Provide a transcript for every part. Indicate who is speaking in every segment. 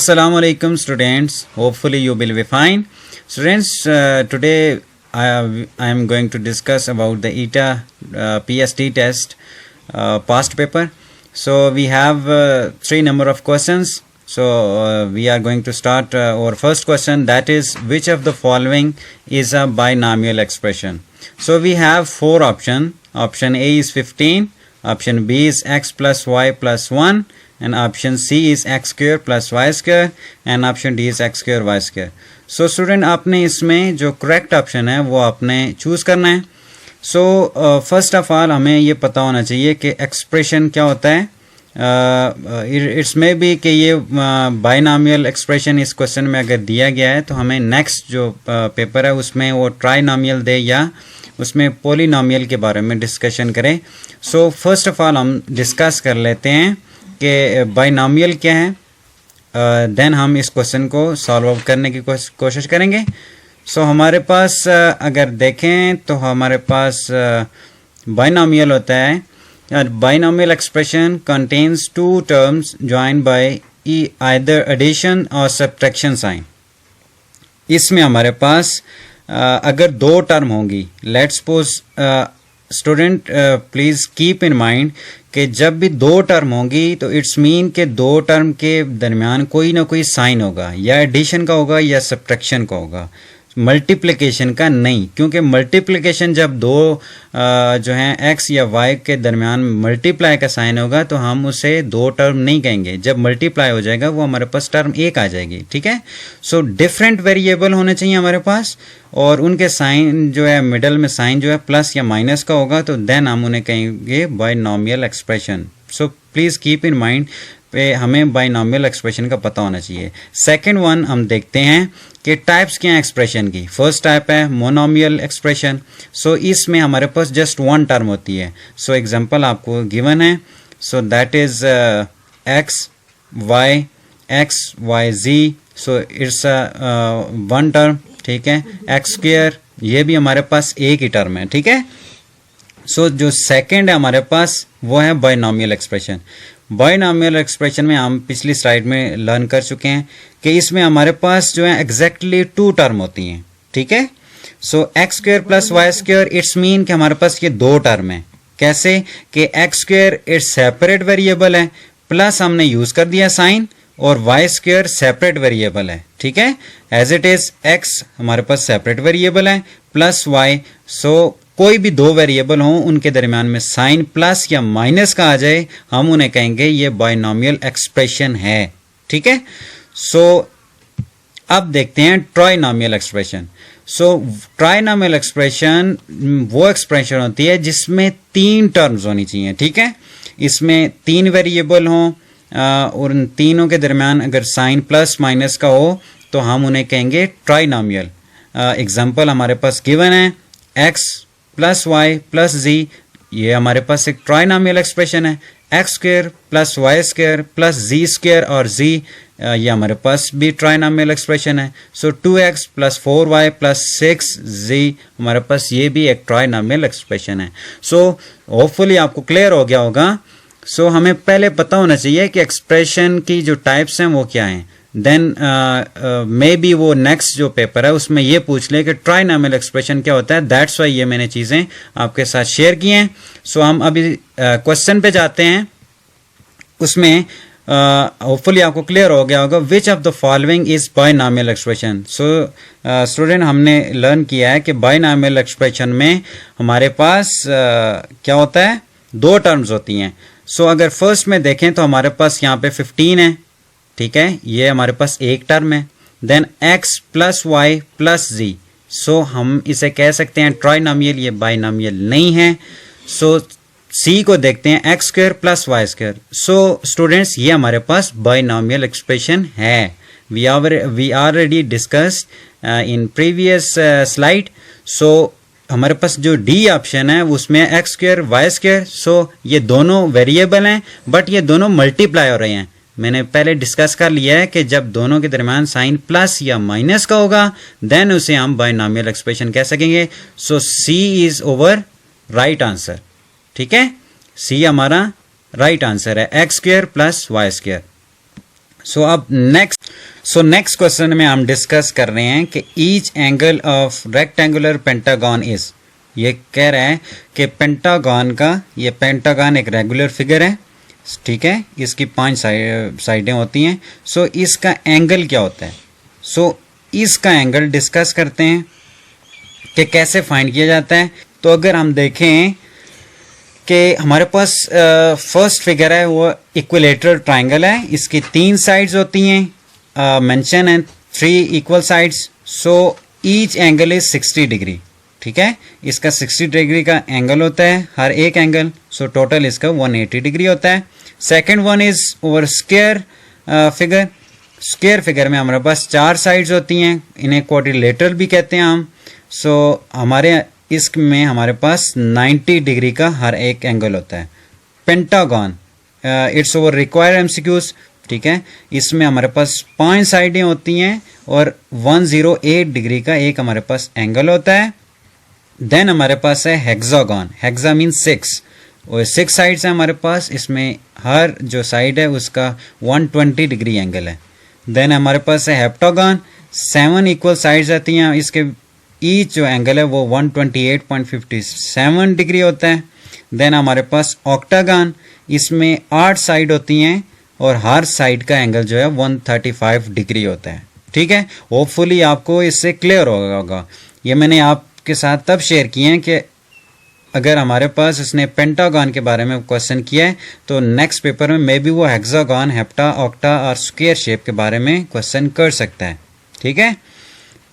Speaker 1: Assalamu alaikum students, hopefully you will be fine. Students, today I am going to discuss about the ETA PST test past paper. So we have three number of questions. So we are going to start our first question, that is, which of the following is a binomial expression? So we have four options. Option A is 15, option B is x plus y plus 1, and option C is x square plus y square, and option D is x square y square. So student, आपने इसमें जो correct option है वो आपने choose करना है. So first of all हमें ये पता होना चाहिए कि expression क्या होता है. It's may be कि ये binomial expression इस question में अगर दिया गया है तो हमें next जो paper है उसमें वो trinomial दे या उसमें polynomial के बारे में discussion करें. So first of all हम discuss कर लेते हैं कि बाइनॉमियल क्या है, देन हम इस क्वेश्चन को सॉल्व करने की कोशिश करेंगे. सो हमारे पास अगर देखें तो हमारे पास बाइनॉमियल होता है. Binomial expression contains two terms join by either addition और सब्ट्रैक्शन साइन. इसमें हमारे पास अगर दो टर्म होंगी, let's suppose student please keep in mind कि जब भी दो टर्म होंगी तो इट्स मीन के दो टर्म के दरमियान कोई ना कोई साइन होगा, या एडिशन का होगा या सब्ट्रैक्शन का होगा, मल्टीप्लिकेशन का नहीं. क्योंकि मल्टीप्लिकेशन जब दो जो हैं x या y के दरमियान मल्टीप्लाई का साइन होगा तो हम उसे दो टर्म नहीं कहेंगे. जब मल्टीप्लाई हो जाएगा वो हमारे पास टर्म एक आ जाएगी. ठीक है. सो डिफरेंट वेरिएबल होने चाहिए हमारे पास, और उनके साइन जो है मिडल में साइन जो है प्लस या माइनस का होगा, तो देन हम उन्हें कहेंगे binomial expression. So please keep in mind पे हमें बाइनॉमियल एक्सप्रेशन का पता होना चाहिए. सेकंड वन हम देखते हैं कि टाइप्स क्या हैं एक्सप्रेशन की. फर्स्ट टाइप है मोनोमियल एक्सप्रेशन. सो इसमें हमारे पास जस्ट वन टर्म होती है. सो एग्जांपल आपको गिवन है. So that is x y z. So it's one term. ठीक है. एक्स स्क्वायर, ये भी हमारे पास एक ही टर्म है. ठीक है. सो जो सेकंड है हमारे पास वो है बाइनॉमियल एक्सप्रेशन. बाइनॉमियल एक्सप्रेशन में हम पिछली स्लाइड में लर्न कर चुके हैं कि इसमें हमारे पास जो है एग्जैक्टली टू टर्म होती हैं. ठीक है. So X square plus Y square, it's mean कि हमारे पास ये दो टर्म है. कैसे कि X square it's separate variable है, प्लस हमने यूज कर दिया साइन, और वाई स्क्वायर सेपरेट वेरिएबल है. ठीक है. एज इट इज एक्स हमारे पास सेपरेट वेरिएबल है प्लस वाई. सो कोई भी दो वेरिएबल हों उनके दरमियान में साइन प्लस या माइनस का आ जाए, हम उन्हें कहेंगे ये बाइनॉमियल एक्सप्रेशन है. ठीक है. सो अब देखते हैं ट्राइनॉमियल एक्सप्रेशन. सो ट्राइनॉमियल एक्सप्रेशन वो एक्सप्रेशन होती है जिसमें तीन टर्म्स होनी चाहिए. ठीक है. इसमें तीन वेरिएबल हों और उन तीनों के दरमियान अगर साइन प्लस माइनस का हो तो हम उन्हें कहेंगे ट्राइनॉमियल. एग्जाम्पल हमारे पास गिवन है X plus Y plus Z, ये हमारे पास एक ट्राइनॉमियल एक्सप्रेशन है. X square plus Y square plus Z square और जी, ये हमारे पास भी ट्राइनॉमियल एक्सप्रेशन है. सो 2x plus 4y plus 6z हमारे पास ये भी एक ट्राइनॉमियल एक्सप्रेशन है. सो होपफुली आपको क्लियर हो गया होगा. सो हमें पहले पता होना चाहिए कि एक्सप्रेशन की जो टाइप्स हैं वो क्या हैं. देन मे बी वो नेक्स्ट जो पेपर है उसमें ये पूछ ले कि ट्राइनॉमियल एक्सप्रेशन क्या होता है. दैट्स वाई ये मैंने चीज़ें आपके साथ शेयर की हैं. सो हम अभी क्वेश्चन पे जाते हैं. उसमें होपफुली आपको क्लियर हो गया होगा which of the following is binomial expression. So student, हमने लर्न किया है कि बाइनॉमियल एक्सप्रेशन में हमारे पास क्या होता है, दो टर्म्स होती हैं. सो अगर फर्स्ट में देखें तो हमारे पास यहाँ पे 15 है. ठीक है. ये हमारे पास एक टर्म है. Then x plus Y plus Z. So हम इसे कह सकते हैं ट्राइनॉमियल, ये बाइनॉमियल नहीं है. सो C को देखते हैं X square plus Y square. So students, ये हमारे पास बाइनॉमियल एक्सप्रेशन है. We already discussed in previous slide. So हमारे पास जो डी ऑप्शन है उसमें X square Y square. So ये दोनों वेरिएबल हैं बट ये दोनों मल्टीप्लाई हो रहे हैं. मैंने पहले डिस्कस कर लिया है कि जब दोनों के दरमियान साइन प्लस या माइनस का होगा देन उसे हम बाइनॉमियल एक्सप्रेशन कह सकेंगे. So c is over right answer. ठीक है. सी हमारा राइट आंसर है, x square plus Y square. अब नेक्स्ट क्वेश्चन में हम डिस्कस कर रहे हैं कि each angle of rectangular pentagon is, ये कह रहा है कि पेंटागन का, ये पेंटागन एक रेगुलर फिगर है, ठीक है, इसकी 5 साइडें होती हैं। सो इसका एंगल क्या होता है? सो इसका एंगल डिस्कस करते हैं कि कैसे फाइंड किया जाता है। तो अगर हम देखें कि हमारे पास फर्स्ट फिगर है वो इक्विलेटरल ट्राइंगल है, इसकी 3 साइड्स होती हैं, मेंशन है 3 equal sides. So each angle is 60 degree, ठीक है, इसका 60 डिग्री का एंगल होता है हर एक एंगल। सो टोटल इसका 180 डिग्री होता है। Second one is over square figure. Square figure में हमारे पास 4 साइड्स होती हैं, इन्हें क्वाड्रिलेटरल भी कहते हैं हम। सो हमारे इसमें हमारे पास 90 डिग्री का हर एक एंगल होता है। Pentagon it's over required MCQs, ठीक है, इसमें हमारे पास 5 साइडें होती हैं और 108 डिग्री का एक हमारे पास एंगल होता है। देन हमारे पास है हेक्सागन, हेक्सा मीन 6, और 6 साइड्स हैं हमारे पास, इसमें हर जो साइड है उसका 120 डिग्री एंगल है। देन हमारे पास है हेप्टागन, 7 इक्वल साइड्स आती हैं, इसके ईच जो एंगल है वो 128.57 डिग्री होता है। देन हमारे पास ऑक्टागन, इसमें 8 साइड होती हैं और हर साइड का एंगल जो है 135 डिग्री होता है, ठीक है। होपफुली आपको इससे क्लियर होगा। ये मैंने आपके साथ तब शेयर किए हैं कि अगर हमारे पास इसने पेंटागन के बारे में क्वेश्चन किया है तो नेक्स्ट पेपर में मे बी वो हेक्सागन, हेप्टा, ऑक्टा और स्क्वायर शेप के बारे में क्वेश्चन कर सकता है, ठीक है।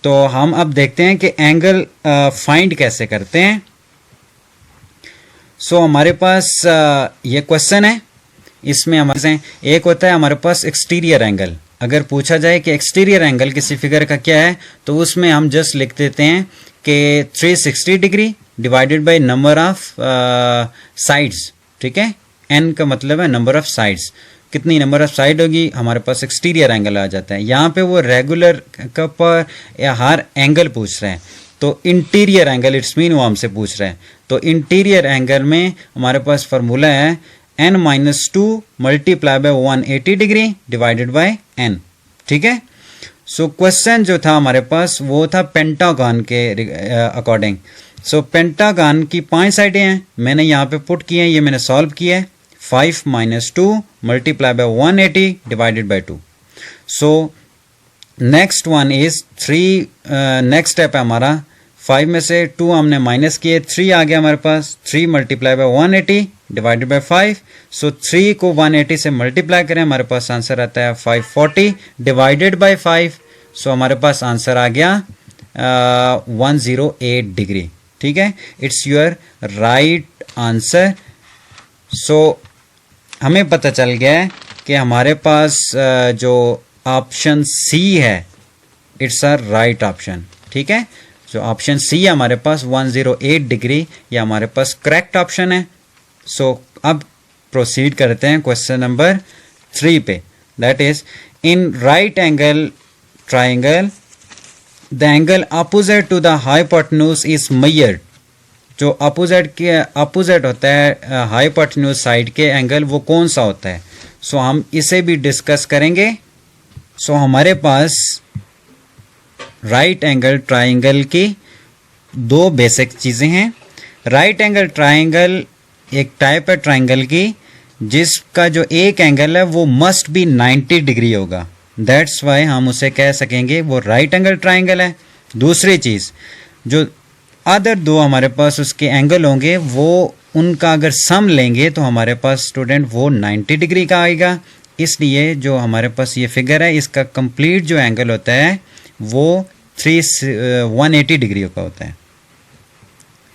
Speaker 1: तो हम अब देखते हैं कि एंगल फाइंड कैसे करते हैं। सो हमारे पास ये क्वेश्चन है, इसमें हमारे एक होता है हमारे पास एक्सटीरियर एंगल। अगर पूछा जाए कि एक्सटीरियर एंगल किसी फिगर का क्या है तो उसमें हम जस्ट लिख देते हैं कि 360 degree divided by number of sides, ठीक है। एन का मतलब है नंबर ऑफ साइड्स, कितनी नंबर ऑफ साइड होगी हमारे पास एक्सटीरियर एंगल आ जाता है। यहाँ पे वो रेगुलर का पर या हर एंगल पूछ रहे हैं, तो इंटीरियर एंगल इट्स मीन वो हमसे पूछ रहे हैं। तो इंटीरियर एंगल में हमारे पास फार्मूला है n-2 multiply by 180 degree divided by n, ठीक है। सो क्वेश्चन जो था हमारे पास वो था पेंटागन के अकॉर्डिंग। सो पेंटागन की 5 साइडें हैं, मैंने यहाँ पे पुट किए हैं, ये मैंने सॉल्व किया है। 5 - 2 multiply by 180 divided by 2। So next one is 3, next step है हमारा 5 में से 2 हमने माइनस किए, 3 आ गया हमारे पास। 3 मल्टीप्लाई बाय 180 डिवाइडेड बाय 5। सो 3 को 180 से मल्टीप्लाई करें, हमारे पास आंसर आता है 540 डिवाइडेड बाय 5। सो हमारे पास आंसर आ गया 108 डिग्री, ठीक है। It's your right answer. So हमें पता चल गया है कि हमारे पास जो ऑप्शन सी है इट्स अ राइट ऑप्शन, ठीक है। जो ऑप्शन सी है हमारे पास 108 डिग्री, या हमारे पास करेक्ट ऑप्शन है। सो अब प्रोसीड करते हैं क्वेश्चन नंबर 3 पे। That is in right angle triangle the angle opposite to the hypotenuse is measured. जो अपोजिट होता है हाइपोटेन्यूज साइड के एंगल, वो कौन सा होता है? सो हम इसे भी डिस्कस करेंगे। सो हमारे पास राइट एंगल ट्राइंगल की 2 बेसिक चीज़ें हैं। राइट एंगल ट्राइंगल एक टाइप है ट्राइंगल की जिसका जो एक एंगल है वो मस्ट बी 90 डिग्री होगा। दैट्स वाई हम उसे कह सकेंगे वो राइट एंगल ट्राइंगल है। दूसरी चीज़, जो अदर 2 हमारे पास उसके एंगल होंगे वो उनका अगर सम लेंगे तो हमारे पास स्टूडेंट वो 90 डिग्री का आएगा। इसलिए जो हमारे पास ये फिगर है इसका कंप्लीट जो एंगल होता है वो 180 डिग्री का होता है।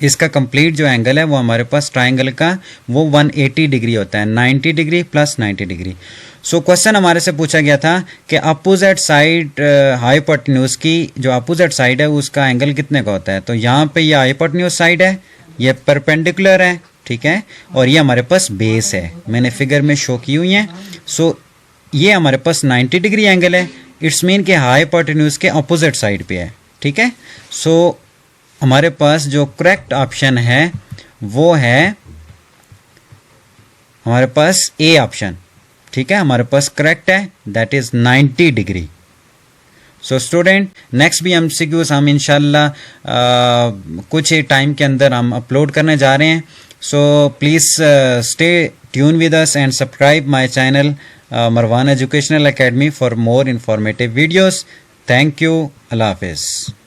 Speaker 1: इसका कंप्लीट जो एंगल है वो हमारे पास ट्राइंगल का वो 180 डिग्री होता है, 90 degree plus 90 degree. So question हमारे से पूछा गया था कि अपोजिट साइड हाइपोटेन्यूज की जो अपोजिट साइड है उसका एंगल कितने का होता है। तो यहाँ पे ये हाइपोटेन्यूज साइड है, ये परपेंडिकुलर है, ठीक है, और ये हमारे पास बेस है, मैंने फिगर में शो की हुई है। सो ये हमारे पास 90 डिग्री एंगल है, इट्स मीन कि हाइपोटेन्यूज के अपोजिट साइड पे है, ठीक है। सो हमारे पास जो करेक्ट ऑप्शन है वो है हमारे पास ए ऑप्शन, ठीक है, हमारे पास करेक्ट है, that is 90 degree. So student, next भी MCQs हम इंशाल्लाह कुछ ही टाइम के अंदर हम अपलोड करने जा रहे हैं। So please stay tune with us and subscribe my channel Marwan educational academy for more informative videos. Thank you, अल्लाह हाफिज़।